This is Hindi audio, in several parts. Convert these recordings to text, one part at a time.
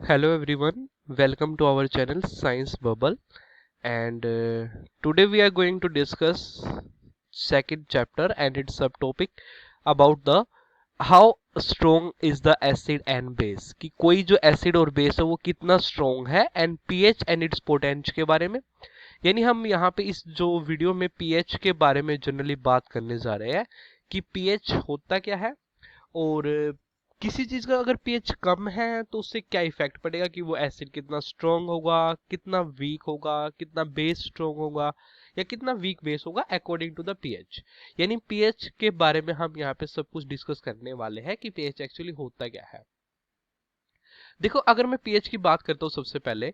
Hello everyone, welcome to our channel Science Bubble and today we are going to discuss second chapter and its subtopic about the how strong is the acid and base कि कोई जो एसिड और बेस है वो कितना स्ट्रॉन्ग है and pH and it's potential के बारे में। यानी हम यहाँ पे इस जो वीडियो में पीएच के बारे में जनरली बात करने जा रहे हैं कि पीएच होता क्या है और किसी चीज का अगर पीएच कम है तो उससे क्या इफेक्ट पड़ेगा कि वो एसिड कितना स्ट्रांग होगा, कितना वीक होगा, कितना बेस स्ट्रांग होगा या कितना वीक बेस होगा अकॉर्डिंग टू द पीएच। यानी पीएच के बारे में हम यहाँ पे सब कुछ डिस्कस करने वाले हैं कि पीएच एक्चुअली होता क्या है। देखो, अगर मैं पीएच की बात करता हूँ सबसे पहले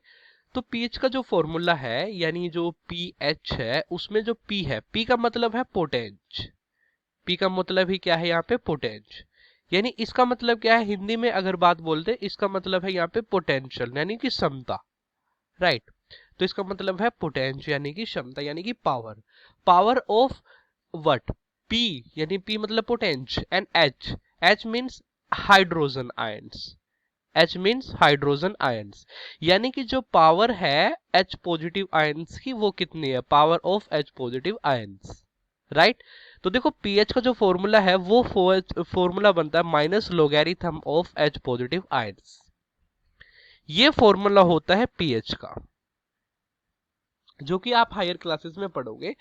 तो पीएच का जो फॉर्मूला है यानी जो पीएच है उसमें जो पी है, पी का मतलब है पोटेंच। पी का मतलब ही क्या है यहाँ पे, पोटेंच। यानी इसका मतलब क्या है, हिंदी में अगर बात बोलते इसका मतलब है यहाँ पे पोटेंशियल यानी कि क्षमता, राइट। तो इसका मतलब है पोटेंशियल यानी कि क्षमता यानी कि power. Power of what, P यानी पी मतलब potenz and H, H means hydrogen ions, H means hydrogen ions. यानी कि जो पावर है एच पॉजिटिव आयंस की वो कितनी है, power of H positive ions, right. तो देखो पीएच का जो फॉर्मूला है वो फॉर्मूला बनता है minus logarithm of H positive ions. ये फॉर्मूला होता है पीएच का जो कि आप हायर क्लासेस में पढ़ोगे।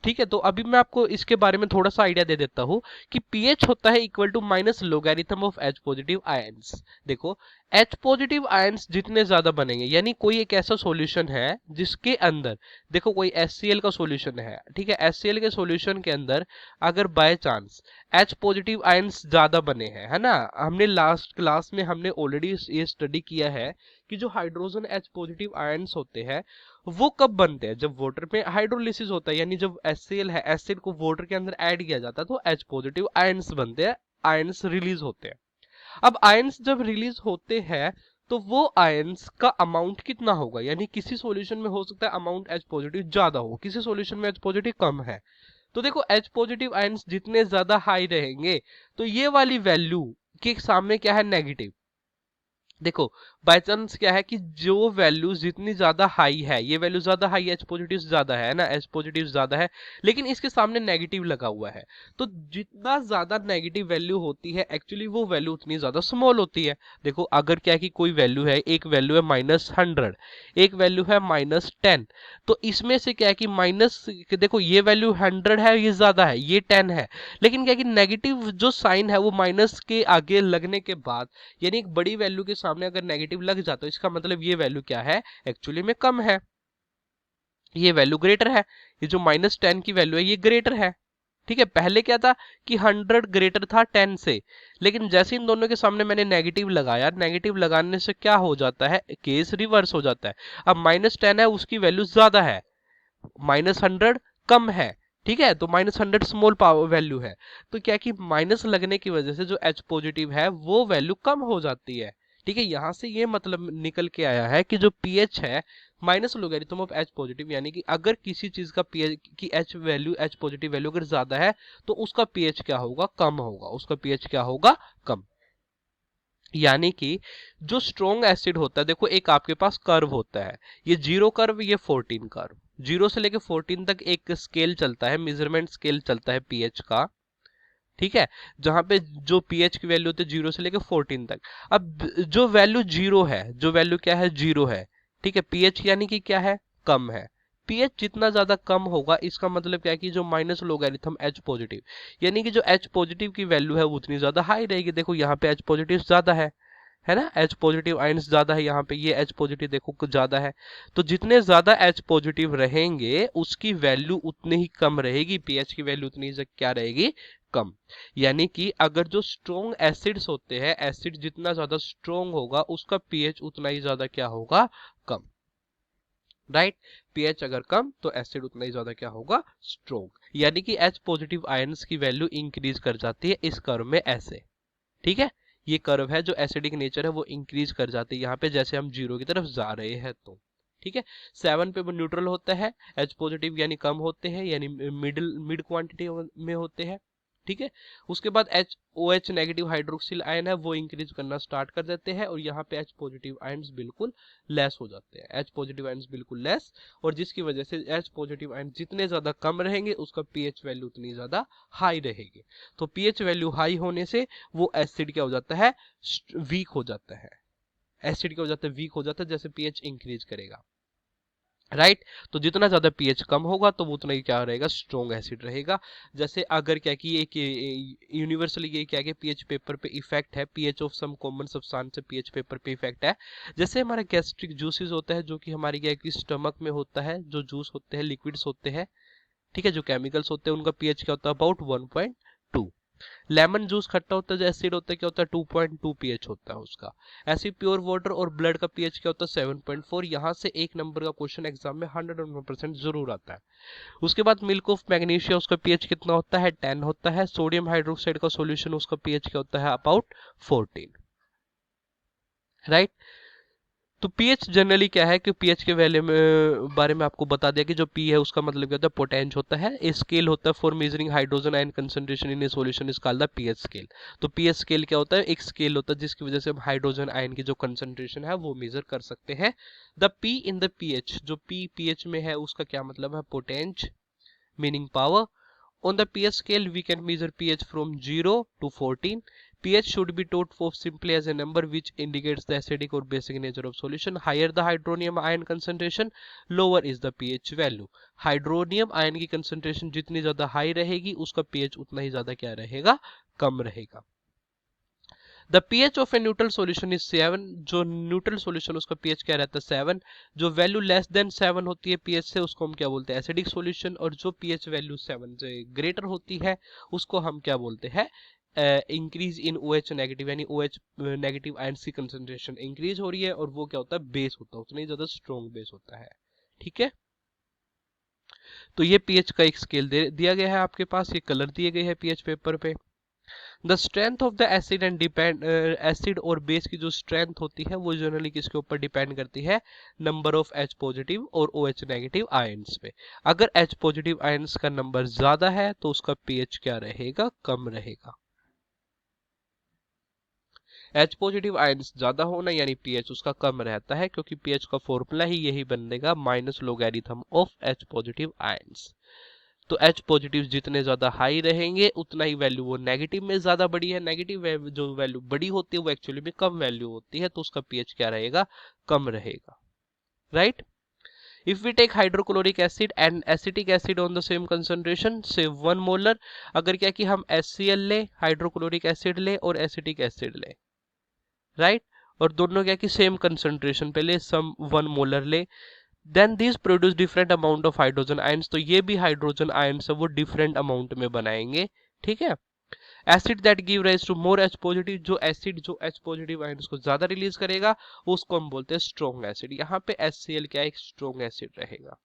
ठीक है, तो अभी मैं आपको इसके बारे में थोड़ा सा आइडिया दे देता हूं कि पीएच होता है equal to minus logarithm of H positive ions. देखो, एच पॉजिटिव आयंस जितने ज्यादा बनेंगे, यानी कोई एक ऐसा सॉल्यूशन है जिसके अंदर, देखो कोई HCl का सॉल्यूशन है, ठीक है, HCl के सॉल्यूशन के अंदर अगर by chance H positive ions ज्यादा बने हैं, है ना, हमने लास्ट क्लास में हमने ऑलरेडी ये स्टडी किया है कि जो हाइड्रोजन एच पॉजिटिव आयंस होते हैं वो कब बनते हैं, जब वाटर में हाइड्रोलिसिस होता है, यानी जब HCl है, एसिड को वाटर के अंदर ऐड किया जाता है तो H पॉजिटिव आयंस बनते हैं, आयंस रिलीज होते हैं। अब आयंस जब रिलीज होते हैं तो वो आयंस का अमाउंट कितना होगा, यानी किसी सॉल्यूशन में हो सकता है अमाउंट H पॉजिटिव ज्यादा हो, किसी सॉल्यूशन में H पॉजिटिव कम है। तो देखो H पॉजिटिव आयंस जितने ज्यादा हाई रहेंगे तो ये वाली वैल्यू के सामने क्या है, नेगेटिव। देखो, बाय चांस क्या है कि जो वैल्यू जितनी ज्यादा हाई है, ये वैल्यू ज्यादा हाई है, एच पॉजिटिव ज्यादा है ना, एच पॉजिटिव ज्यादा है, लेकिन इसके सामने नेगेटिव लगा हुआ है। तो जितना ज्यादा नेगेटिव वैल्यू होती है एक्चुअली वो वैल्यू उतनी ज्यादा स्मॉल होती है। देखो, अगर क्या है कि कोई वैल्यू है, एक वैल्यू है -100, एक वैल्यू है -10, तो इसमें से क्या है कि माइनस, देखो ये वैल्यू 100 है, ये ज्यादा है, ये 10 है, लेकिन क्या है कि नेगेटिव जो साइन है वो माइनस के आगे लगने के बाद, यानी एक बड़ी वैल्यू के सामने अगर नेगेटिव लग जाता है इसका मतलब ये वैल्यू क्या है, एक्चुअली में कम है, ये वैल्यू ग्रेटर है। ये जो -10 की वैल्यू है ये ग्रेटर है। ठीक है, पहले क्या था कि 100 ग्रेटर था 10 से, लेकिन जैसे इन दोनों के सामने मैंने नेगेटिव लगाया, नेगेटिव लगाने से क्या हो जाता है, केस रिवर्स हो जाता है। अब -10 है उसकी वैल्यू ज्यादा है, -100 कम है, ठीक है, तो -100 स्मॉल पावर वैल्यू है। तो क्या कि माइनस लगने की वजह से जो H पॉजिटिव है वो वैल्यू कम हो जाती है। ठीक है, यहां से ये मतलब निकल के आया है कि जो पीएच है minus logarithm of H positive, यानी कि अगर किसी चीज का पीएच की H value, H positive value अगर ज्यादा है तो उसका पीएच क्या होगा, कम होगा, उसका पीएच क्या होगा, कम। यानी कि जो स्ट्रॉन्ग एसिड होता है, देखो एक आपके पास कर्व होता है, ये 0 कर्व, ये 14 कर्व, 0 से लेके 14 तक एक स्केल चलता है, मेजरमेंट स्केल चलता है पीएच का। ठीक है, जहां पे जो पीएच की वैल्यू होती है 0 से लेके 14 तक। अब जो वैल्यू 0 है, जो वैल्यू क्या है, 0 है, ठीक है, पीएच यानी कि क्या है, कम है। पीएच जितना ज्यादा कम होगा इसका मतलब क्या है कि जो माइनस लोगैरिथम एच पॉजिटिव, यानी कि जो एच पॉजिटिव की वैल्यू है वो उतनी ज्यादा हाई रहेगी। देखो यहाँ पे एच पॉजिटिव ज्यादा है ना, एच पॉजिटिव आयंस ज्यादा है, यहाँ पे ये एच पॉजिटिव देखो कुछ ज्यादा है। तो जितने ज्यादा एच पॉजिटिव रहेंगे उसकी वैल्यू उतनी ही कम रहेगी, पीएच की वैल्यू उतनी क्या रहेगी, कम। यानी कि अगर जो स्ट्रॉन्ग एसिड्स होते हैं, एसिड जितना ज्यादा स्ट्रॉन्ग होगा उसका पीएच उतना ही ज्यादा क्या होगा, कम, राइट। पीएच अगर कम तो एसिड उतना ही ज्यादा क्या होगा, स्ट्रॉन्ग। यानी कि एच पॉजिटिव आयंस की वैल्यू इंक्रीज कर जाती है इस कर्व में ऐसे। ठीक है, ये कर्व है जो एसिडिक नेचर है वो इंक्रीज कर जाती है यहाँ पे, जैसे हम 0 की तरफ जा रहे हैं तो। ठीक है, 7 पे वो न्यूट्रल होता है, एच पॉजिटिव यानी कम होते हैं, यानी मिड क्वांटिटी में होते हैं। ठीक है। उसके बाद OH नेगेटिव हाइड्रोक्सिल आयन है वो इंक्रीज करना स्टार्ट कर देते हैं और यहाँ पे H पॉजिटिव आयन्स बिल्कुल लेस हो जाते हैं, H पॉजिटिव आयन्स बिल्कुल लेस, और जिसकी वजह से H पॉजिटिव आयन जितने ज्यादा कम रहेंगे उसका pH वैल्यू उतनी ज्यादा हाई रहेगी। तो pH वैल्यू हाई होने से वो एसिड क्या हो जाता है, वीक हो जाता है, एसिड क्या हो जाता है, वीक हो जाता है जैसे pH इंक्रीज करेगा, राइट। तो जितना ज्यादा pH कम होगा तो वो उतना ही क्या रहेगा, स्ट्रॉन्ग एसिड रहेगा। जैसे अगर क्या कि एक यूनिवर्सली ये क्या कि pH पेपर पे इफेक्ट है, pH of some common substance से pH पेपर पे इफेक्ट है। जैसे हमारा गैस्ट्रिक जूसेस होता है जो कि हमारी क्या कि स्टमक में होता है, जो जूस होते हैं लिक्विड्स होते हैं, ठीक है, जो केमिकल्स होते हैं उनका pH क्या होता है, अबाउट 1.2। लेमन जूस खट्टा होता है, जो एसिड होता है क्या होता है, 2.2 pH होता है उसका। ऐसे प्योर वाटर और ब्लड का pH क्या होता है, 7.4। यहाँ से एक नंबर का क्वेश्चन एग्जाम में 101% जरूर आता है। उसके बाद मिल्क ऑफ मैग्नीशिया, उसका pH कितना होता है, 10 होता है। सोडियम हाइड्रोक्साइड का सॉल्यूशन उसका pH क्या होता है, अबाउट 14, राइट। तो पीएच जनरली क्या है कि पीएच के वैल्यू में बारे में आपको बता दिया कि जो पी है उसका मतलब क्या होता है, पोटेंशियल होता है। ए स्केल होता है for measuring hydrogen ion concentration in A solution is called the pH scale. तो पीएच स्केल क्या होता है, एक स्केल होता है जिसकी वजह से हम हाइड्रोजन आयन की जो कंसंट्रेशन है वो मेजर कर सकते हैं। The P in the pH, जो पी पीएच में है उसका क्या मतलब है, potential meaning power. On the pH scale, we can measure pH from 0 to 14. pH should be taught of simply as a number which indicates the acidic or basic nature of solution. Higher the hydronium ion concentration, lower is the pH value. Hydronium ion की कंसंट्रेशन जितनी ज्यादा हाई रहेगी उसका pH उतना ही ज्यादा क्या रहेगा, कम रहेगा। The pH of a neutral solution is 7। जो न्यूट्रल सॉल्यूशन उसका pH क्या रहता है, 7। जो वैल्यू लेस देन 7 होती है pH से उसको हम क्या बोलते हैं, एसिडिक सॉल्यूशन। और जो pH वैल्यू 7 से ग्रेटर होती है उसको हम क्या बोलते हैं, इंक्रीज इन OH नेगेटिव, यानी OH नेगेटिव आयंस की कंसंट्रेशन इंक्रीज हो रही है और वो क्या होता है, बेस होता है, उतना ही ज्यादा स्ट्रॉन्ग बेस होता है, ठीक है। तो ये pH का एक स्केल दिया गया है आपके पास, ये कलर दिए गए हैं pH पेपर पे। The strength of the acid and depend, acid और बेस की जो स्ट्रेंथ होती है वो जनरली किसके ऊपर डिपेंड करती है, नंबर ऑफ H पॉजिटिव और OH नेगेटिव आयंस पे। अगर H पॉजिटिव आयंस का नंबर ज्यादा है तो उसका pH क्या रहेगा, कम रहेगा। H पॉजिटिव आयंस ज्यादा होना यानी pH उसका कम रहता है, क्योंकि pH का फॉर्मूला ही यही बनेगा, minus logarithm of H positive ions. तो H पॉजिटिव जितने ज्यादा हाई रहेंगे उतना ही वैल्यू वो नेगेटिव में ज्यादा बड़ी है, नेगेटिव जो वैल्यू बड़ी होती है वो एक्चुअली में कम वैल्यू होती है, तो उसका pH क्या रहेगा, कम रहेगा, right. If we take hydrochloric acid and acetic acid on the same concentration से 1 मोलर, अगर क्या कि हम HCl ले, हाइड्रोक्लोरिक एसिड ले और एसिटिक एसिड ले, राइट, और दोनों क्या कि सेम कंसंट्रेशन पे ले, सम 1 मोलर ले, then this produce different amount of hydrogen ions. तो ये भी हाइड्रोजन आयंस है वो डिफरेंट अमाउंट में बनाएंगे, ठीक है। Acid that give rise to more H positive, जो एसिड जो H पॉजिटिव आयंस को ज्यादा रिलीज करेगा उसको हम बोलते हैं स्ट्रॉन्ग एसिड। यहाँ पे HCl क्या एक स्ट्रॉन्ग एसिड रहेगा,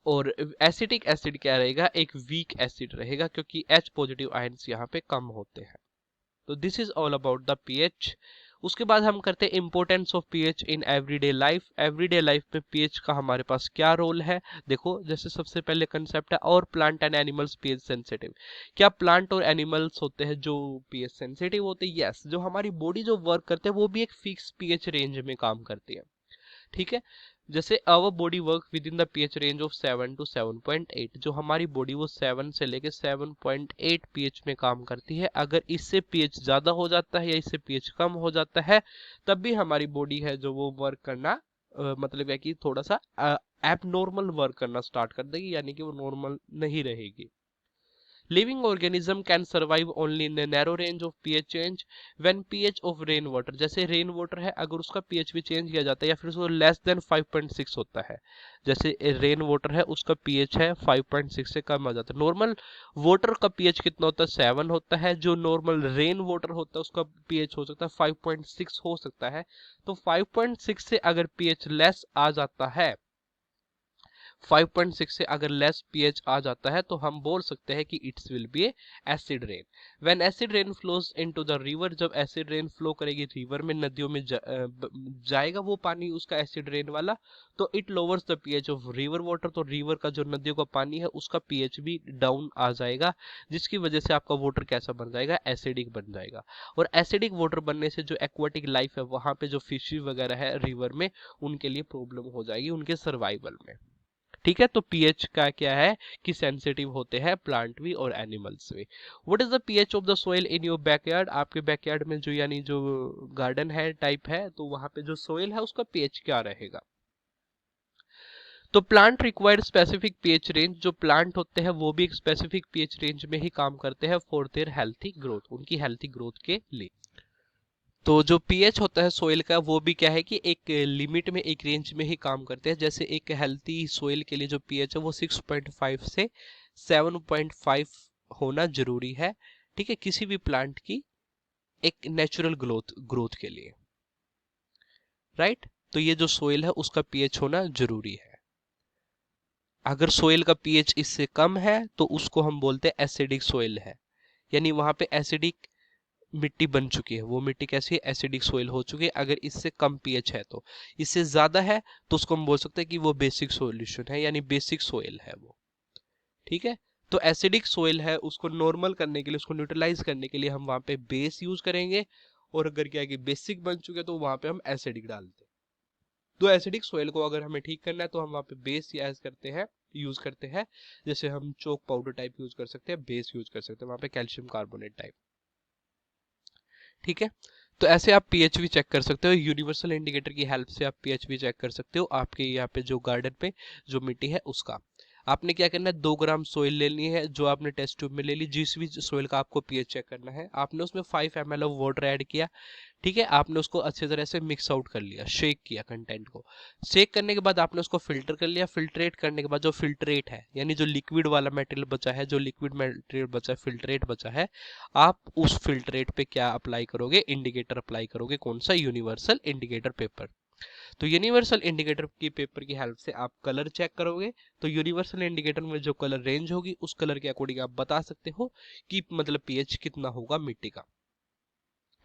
और एसिटिक एसिड क्या रहेगा, एक वीक एसिड रहेगा, क्योंकि H पॉजिटिव आयंस यहाँ पे कम होते हैं। तो this is all about the pH. उसके बाद हम करते हैं importance of pH in everyday life. Everyday life में पीएच का हमारे पास क्या रोल है, देखो जैसे सबसे पहले कंसेप्ट है और plant and animals pH sensitive. क्या प्लांट और एनिमल्स होते हैं जो पीएच सेंसिटिव होते हैं, यस। जो हमारी बॉडी जो वर्क करते हैं वो भी एक फिक्स पीएच रेंज में काम करती है, ठीक है। जैसे our body work within the pH range of 7 to 7.8, जो हमारी बॉडी वो 7 से लेके 7.8 पीएच में काम करती है। अगर इससे पीएच ज्यादा हो जाता है या इससे पीएच कम हो जाता है तब भी हमारी बॉडी है जो वो वर्क करना मतलब है कि थोड़ा सा एबनॉर्मल वर्क करना स्टार्ट कर देगी, यानी कि वो नॉर्मल नहीं रहेगी। Living organism can survive only in a narrow range of pH change when pH of rain water, जैसे रेन वाटर है अगर उसका pH भी चेंज किया जाता है या फिर उसको लेस देन 5.6 होता है, जैसे रेन वाटर है उसका pH है 5.6 से कम आ जाता है। नॉर्मल वाटर का pH कितना होता है, 7 होता है। जो नॉर्मल रेन वाटर होता है उसका pH हो सकता है 5.6 हो सकता है। तो 5.6 से अगर pH लेस आ जाता है 5.6 से अगर लेस पीएच आ जाता है तो हम बोल सकते हैं कि it's will be acid rain. When acid rain flows into the river, जब एसिड रेन फ्लो करेगी रिवर में, नदियों में जाएगा वो पानी उसका एसिड रेन वाला, तो it lowers the pH of river water, तो रिवर का जो नदियों का पानी है उसका पीएच भी डाउन आ जाएगा, जिसकी वजह से आपका वाटर कैसा बन जाएगा, एसिडिक बन जाएगा। और एसिडिक वाटर बनने से जो एक्वाटिक लाइफ है वहां पे जो फिशेस वगैरह है रिवर में, उनके लिए प्रॉब्लम हो जाएगी उनके सर्वाइवल में। ठीक है, तो पीएच का क्या है कि सेंसिटिव होते हैं प्लांट भी और एनिमल्स भी। What is the pH of the soil in your backyard, आपके बैकयार्ड में जो यानी जो गार्डन है टाइप है, तो वहां पे जो सोइल है उसका पीएच क्या रहेगा। तो plant required specific pH range, जो प्लांट होते हैं वो भी एक स्पेसिफिक पीएच रेंज में ही काम करते हैं फॉर देयर हेल्थी ग्रोथ, उनकी हेल्थी ग्रोथ के लिए। तो जो पीएच होता है सोइल का वो भी क्या है कि एक लिमिट में, एक रेंज में ही काम करते हैं। जैसे एक हेल्थी सोइल के लिए जो पीएच है वो 6.5 से 7.5 होना जरूरी है। ठीक है, किसी भी प्लांट की एक नेचुरल ग्रोथ के लिए, राइट। तो ये जो सोइल है उसका पीएच होना जरूरी है। अगर सोइल का पीएच इससे कम है तो उसको हम बोलते हैं एसिडिक सोइल है, यानी वहां पे एसिडिक मिट्टी बन चुकी है, वो मिट्टी कैसी है, एसिडिक सोइल हो चुकी है। अगर इससे कम पीएच है, तो इससे ज्यादा है तो उसको हम बोल सकते हैं कि वो बेसिक सॉल्यूशन है, यानी बेसिक सोइल है वो। ठीक है, तो एसिडिक सोइल है उसको नॉर्मल करने के लिए, उसको न्यूट्रलाइज करने के लिए हम वहां पे बेस यूज करेंगे। और अगर क्या है कि बेसिक बन चुके तो वहां पे हम एसिडिक डालते हैं। तो एसिडिक सोइल को अगर हमें ठीक करना है तो हम वहां पे बेस यूज करते हैं। जैसे हम चोक पाउडर टाइप यूज कर सकते हैं, बेस यूज कर सकते हैं वहां पे कैल्शियम कार्बोनेट टाइप। ठीक है, तो ऐसे आप पीएच भी चेक कर सकते हो, यूनिवर्सल इंडिकेटर की हेल्प से आप पीएच भी चेक कर सकते हो आपके यहाँ पे जो गार्डन पे जो मिट्टी है उसका। आपने क्या करना है, 2 ग्राम सोइल लेनी है जो आपने टेस्ट ट्यूब में ले ली, जिस भी सोइल का आपको पीएच चेक करना है। आपने उसमें 5 ml ऑफ वाटर ऐड किया। ठीक है, आपने उसको अच्छे तरह से मिक्स आउट कर लिया, शेक किया कंटेंट को। शेक करने के बाद आपने उसको फिल्टर कर लिया। फिल्ट्रेट करने के बाद जो फिल्ट्रेट है, यानी जो लिक्विड वाला मटेरियल बचा है, जो लिक्विड मटेरियल बचा है, फिल्ट्रेट बचा है, आप उस फिल्ट्रेट पे क्या अप्लाई करोगे, इंडिकेटर अप्लाई करोगे। कौन सा, यूनिवर्सल इंडिकेटर पेपर। तो यूनिवर्सल इंडिकेटर की पेपर की हेल्प से आप कलर चेक करोगे। तो यूनिवर्सल इंडिकेटर में जो कलर रेंज होगी उस कलर के अकॉर्डिंग आप बता सकते हो कि मतलब पीएच कितना होगा मिट्टी का,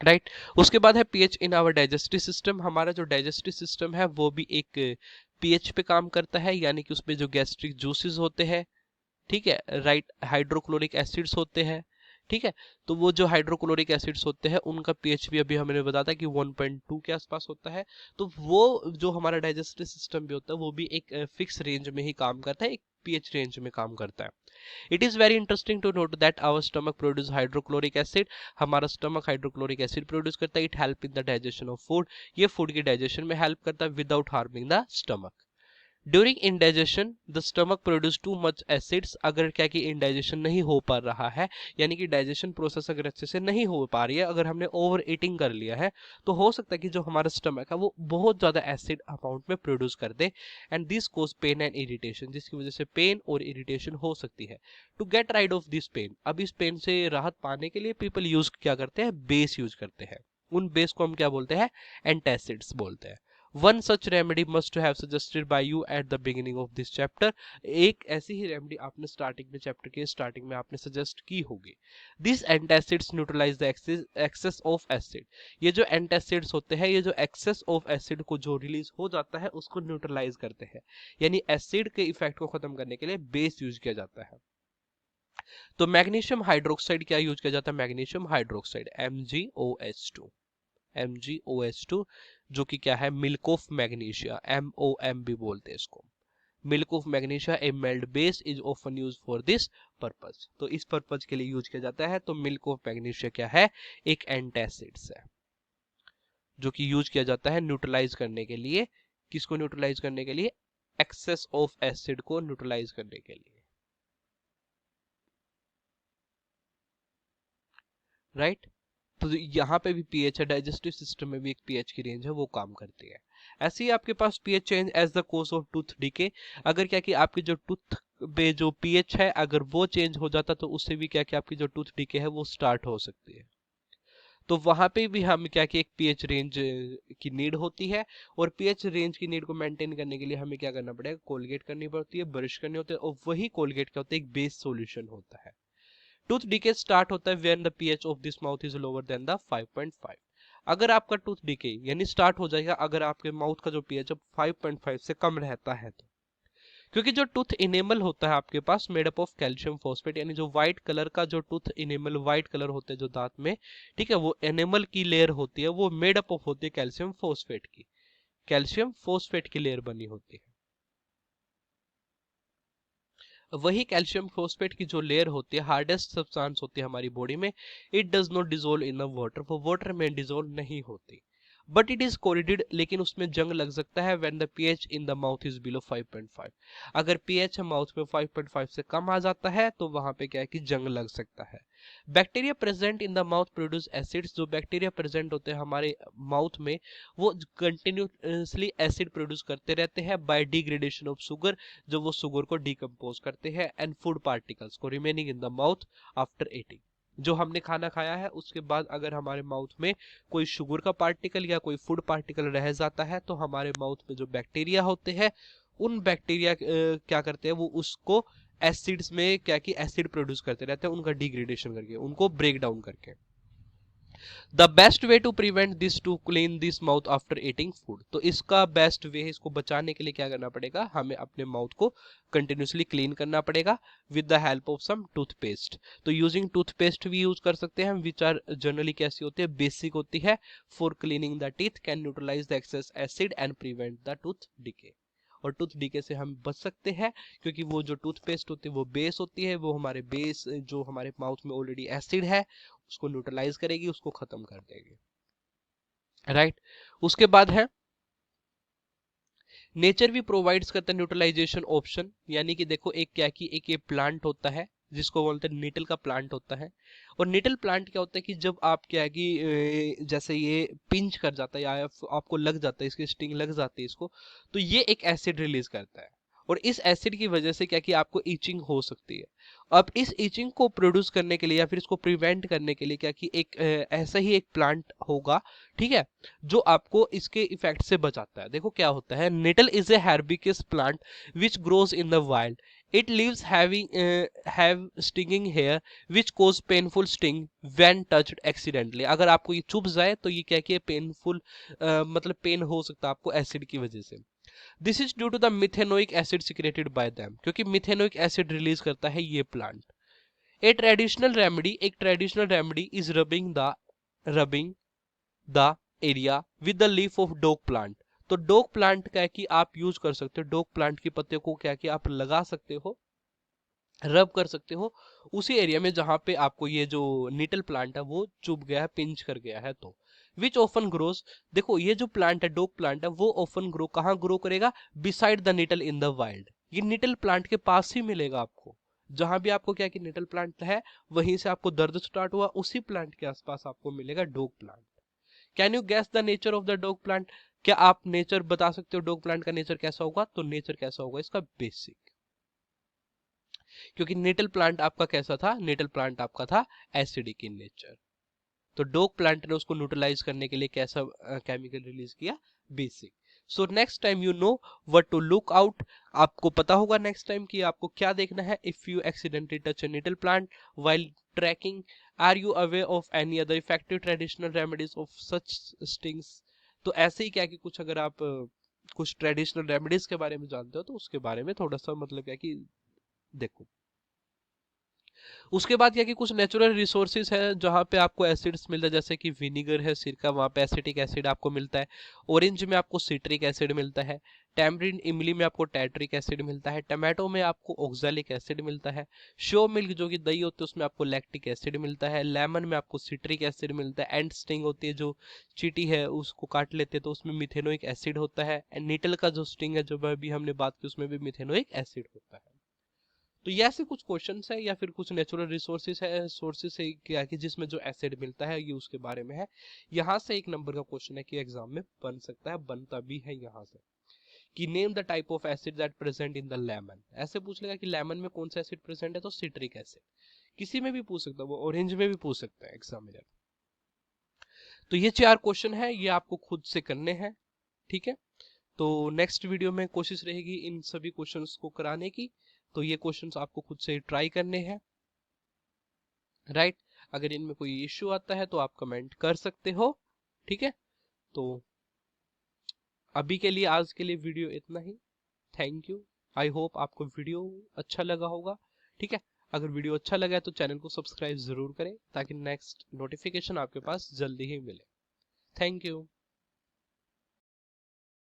राइट। उसके बाद है pH in our digestive system. हमारा जो डाइजेस्टिव सिस्टम है वो भी एक पीएच पे काम करता है, यानी कि उसमें जो गैस्ट्रिक जूसेस होते हैं, ठीक है, राइट, हाइड्रोक्लोरिक एसिड्स होते हैं। ठीक है, तो वो जो हाइड्रोक्लोरिक एसिड्स होते हैं उनका पीएच भी अभी हमने बताया था कि 1.2 के आसपास होता है। तो वो जो हमारा डाइजेस्टिव सिस्टम भी होता है वो भी एक फिक्स रेंज में ही काम करता है, एक पीएच रेंज में काम करता है। It is very interesting to note that our stomach produce hydrochloric acid. हमारा स्टमक हाइड्रोक्लोरिक एसिड प्रोड्यूस करता है। It help in the digestion of food, ये फूड की डाइजेशन में हेल्प करता है without harming the stomach. During indigestion the stomach produce too much acids. अगर क्या कि इंडाइजेशन नहीं हो पा रहा है, यानी कि डाइजेशन प्रोसेस अगर अच्छे से नहीं हो पा रही है, अगर हमने ओवर ईटिंग कर लिया है, तो हो सकता है कि जो हमारा स्टमक है वो बहुत ज्यादा एसिड अमाउंट में प्रोड्यूस कर दे, and this cause pain and irritation, जिसकी वजह से पेन और इरिटेशन हो सकती है। To get rid of this pain, अब इस पेन से राहत पाने के लिए पीपल यूज क्या करते हैं, बेस यूज करते हैं। उन बेस को हम क्या बोलते हैं, एंटासिड्स बोलते हैं। One such remedy must have suggested by you at the beginning of this chapter. एक ऐसी ही रेमेडी आपने स्टार्टिंग में, चैप्टर के स्टार्टिंग में आपने सजेस्ट की होगी। This antacids neutralize the excess of acid. ये जो एंटासिड्स होते हैं, ये जो एक्सेस ऑफ एसिड को जो रिलीज हो जाता है उसको न्यूट्रलाइज करते हैं, यानी एसिड के इफेक्ट को खत्म करने के लिए बेस यूज किया जाता है। तो मैग्नीशियम हाइड्रोक्साइड क्या यूज किया जाता है, मैग्नीशियम हाइड्रोक्साइड MgOH2, MgOH2, जो कि क्या है, मिल्क ऑफ मैग्नीशिया, MOM भी बोलते हैं इसको। Milk of magnesia A melt base is often use for this purpose. तो इस पर्पज के लिए यूज किया जाता है। तो मिल्क ऑफ मैग्नीशिया क्या है, एक एंटासिड्स है जो कि यूज किया जाता है न्यूट्रलाइज करने के लिए। किसको न्यूट्रलाइज करने के लिए, एक्सेस ऑफ एसिड को न्यूट्रलाइज करने के लिए, राइट। तो यहाँ पे भी पीएच है, डाइजेस्टिव सिस्टम में भी एक पीएच की रेंज है, वो काम करती है। ऐसे ही आपके पास pH change as the course of tooth decay. अगर क्या कि आपकी जो टूथ पे जो पीएच है अगर वो चेंज हो जाता तो उससे भी क्या कि आपकी जो टूथ डीके है वो स्टार्ट हो सकती है। तो वहां पे भी हम क्या कि एक पीएच रेंज की नीड होती है, और पीएच रेंज की नीड को मेंटेन करने के लिए हमें क्या करना पड़ेगा, कोलगेट करनी पड़ती है, ब्रश करने होते हैं, और वही कोलगेट क्या होता है, एक बेस सॉल्यूशन होता है। टूथ डीके स्टार्ट होता है when the pH of this mouth is lower than the 5.5। अगर आपका टूथ डीके यानी स्टार्ट हो जाएगा अगर आपके माउथ का जो पीएच 5.5 से कम रहता है तो, क्योंकि जो टूथ इनेमल होता है आपके पास made up of calcium phosphate, यानी जो व्हाइट कलर का जो टूथ इनेमल व्हाइट कलर होते हैं जो दांत में, ठीक है, वो एनेमल की लेयर होती है, वो मेड अप ऑफ होती है कैल्शियम फॉस्फेट की, कैल्शियम फॉस्फेट की लेयर बनी होती है। वही कैल्शियम फॉस्फेट की जो लेयर होती है, हार्डेस्ट सब्सटेंस होती है हमारी बॉडी में, it does not dissolve in the water, वो वाटर में डिजोल्व नहीं होती, बट इट इज कोरिडेड, लेकिन उसमें जंग लग सकता है when the pH in the mouth is below 5.5। अगर पीएच माउथ में 5.5 से कम आ जाता है तो वहां पे क्या है कि जंग लग सकता है। Bacteria present in the mouth produce acids, जो बैक्टीरिया प्रेजेंट होते हैं हमारे माउथ में वो कंटिन्यूसली एसिड प्रोड्यूस करते रहते हैं बाय डिग्रेडेशन ऑफ शुगर, जो वो शुगर को डिकम्पोज करते हैं, एंड फूड पार्टिकल्स को remaining in the mouth after eating. जो हमने खाना खाया है उसके बाद अगर हमारे माउथ में कोई शुगर का पार्टिकल या कोई फूड पार्टिकल रह जाता है तो हमारे माउथ में जो बैक्टीरिया होते हैं उन बैक्टीरिया क्या करते हैं, वो उसको एसिड्स में क्या कि एसिड प्रोड्यूस करते रहते हैं, उनका डिग्रेडेशन करके, उनको ब्रेक डाउन करके। The best way to prevent this to clean this mouth after eating food, तो इसका बेस्ट वे है, इसको बचाने के लिए क्या करना पड़ेगा, हमें अपने माउथ को कंटिन्यूसली क्लीन करना पड़ेगा with the help of some toothpaste. तो यूजिंग टूथपेस्ट भी यूज कर सकते हैं, विच आर जनरली कैसी होती है, बेसिक होती है, for cleaning the teeth, can neutralize the excess acid and prevent the tooth decay. और टूथ डीके से हम बच सकते हैं क्योंकि वो जो टूथपेस्ट होती है वो बेस होती है, वो हमारे बेस जो हमारे माउथ में ऑलरेडी एसिड है उसको न्यूट्रलाइज करेगी, उसको खत्म कर देगी, राइट। उसके बाद है नेचर भी प्रोवाइड्स करता है न्यूट्रलाइजेशन ऑप्शन, यानी कि देखो एक क्या कि एक ये प्लांट होता है जिसको बोलते हैं नीटल का प्लांट होता है, और नीटल प्लांट क्या होता है कि जब आप क्या है कि जैसे ये पिंच कर जाता है या आपको लग जाता है, इसकी स्टिंग लग जाती है इसको, तो ये एक एसिड रिलीज करता है, और इस एसिड की वजह से क्या कि आपको ईचिंग हो सकती है। अब इस ईचिंग को प्रोड्यूस करने के लिए या फिर इसको प्रिवेंट करने के लिए क्या कि एक ऐसा ही एक प्लांट होगा, ठीक है, जो आपको इसके इफेक्ट से बचाता है। देखो क्या होता है, nettle is a herbaceous plant which grows in the wild, it leaves have stinging hair which cause painful sting when touched accidentally. अगर आपको ये चुभ जाए तो ये क्या कि पेनफुल मतलब पेन हो सकता है आपको एसिड की वजह से। This is due to the methanoic acid secreted by them, क्योंकि मिथेनोइक एसिड रिलीज करता है ये प्लांट। ए ट्रेडिशनल रेमेडी, एक traditional remedy is rubbing the area with the leaf of dock plant. तो डोग प्लांट का है कि आप यूज कर सकते हो, डोग प्लांट की पत्तियों को क्या कि आप लगा सकते हो, रब कर सकते हो उसी एरिया में जहां पे आपको ये जो नीटल प्लांट है वो चुभ गया है, पिंच कर गया है तो। विच ऑफन ग्रोज, देखो ये जो प्लांट है डोग प्लांट है वो ऑफन ग्रो कहाँ ग्रो करेगा, beside the nettle in the wild, ये नीटल प्लांट के पास ही मिलेगा आपको, जहां भी आपको क्या कि नीटल प्लांट है वहीं से आपको दर्द स्टार्ट हुआ उसी प्लांट के आसपास आपको मिलेगा dog plant. Can you gas the nature of the dog plant, क्या आप नेचर बता सकते हो डोग प्लांट का नेचर कैसा होगा, तो नेचर कैसा होगा इसका बेसिक, क्योंकि नेटल प्लांट आपका कैसा था, नेटल प्लांट आपका था एसिडिक इन नेचर, तो डोग प्लांट ने उसको न्यूट्रलाइज करने के लिए कैसा केमिकल रिलीज किया, basic. So next time you know what to look out, आपको पता होगा नेक्स्ट टाइम कि आपको क्या देखना है, if you accidentally touch a nettle plant while trekking, are you aware of any other effective traditional remedies of such stings. तो ऐसे ही क्या कि कुछ अगर आप कुछ ट्रेडिशनल रेमेडीज के बारे में जानते हो तो उसके बारे में थोड़ा सा मतलब क्या कि देखो। उसके बाद क्या कि कुछ नेचुरल रिसोर्सेज है जहाँ पे आपको एसिड्स मिलता है, जैसे कि विनीगर है सिरका, वहाँ पे एसिटिक एसिड आपको मिलता है, ऑरेंज में आपको सिट्रिक एसिड मिलता है, टैमरिन इमली में आपको टैट्रिक एसिड मिलता है, टमाटो में आपको ऑक्सैलिक एसिड मिलता है, शो मिल्क जो कि दही होती है उसमें आपको लैक्टिक एसिड मिलता है, लेमन में आपको सिट्रिक एसिड मिलता है, एंड स्टिंग होती है जो चींटी है उसको काट लेते हैं तो उसमें मिथेनोइक एसिड होता है, एंड नीटल का जो स्टिंग है जो अभी हमने बात की उसमें भी मिथेनोइक एसिड होता है। तो ये ऐसे कुछ क्वेश्चंस है या फिर कुछ नेचुरल रिसोर्सेज है, सोर्सेज है क्या कि जिसमें जो एसिड मिलता है ये उसके बारे में है। यहाँ से एक नंबर का क्वेश्चन है कि एग्जाम में बन सकता है, बनता भी है यहाँ से, कि name the type of acid that present in the lemon, ऐसे पूछ लेगा कि लेमन में कौन सा एसिड प्रेजेंट है तो सिट्रिक एसिड, किसी में भी पूछ सकता है, वो ऑरेंज में भी पूछ सकता है एग्जामिनर। तो ये 4 क्वेश्चन है, ये आपको खुद से करने हैं, ठीक है। तो नेक्स्ट वीडियो में कोशिश रहेगी इन सभी क्वेश्चंस को कराने की। तो ये क्वेश्चंस आपको खुद से ट्राई करने हैं, राइट। अगर इनमें कोई इश्यू आता है तो आप कमेंट कर सकते हो, ठीक है। तो अभी के लिए, आज के लिए वीडियो इतना ही। Thank you. आई होप आपको वीडियो अच्छा लगा होगा, ठीक है। अगर वीडियो अच्छा लगा है तो चैनल को सब्सक्राइब जरूर करें ताकि नेक्स्ट नोटिफिकेशन आपके पास जल्दी ही मिले। Thank you.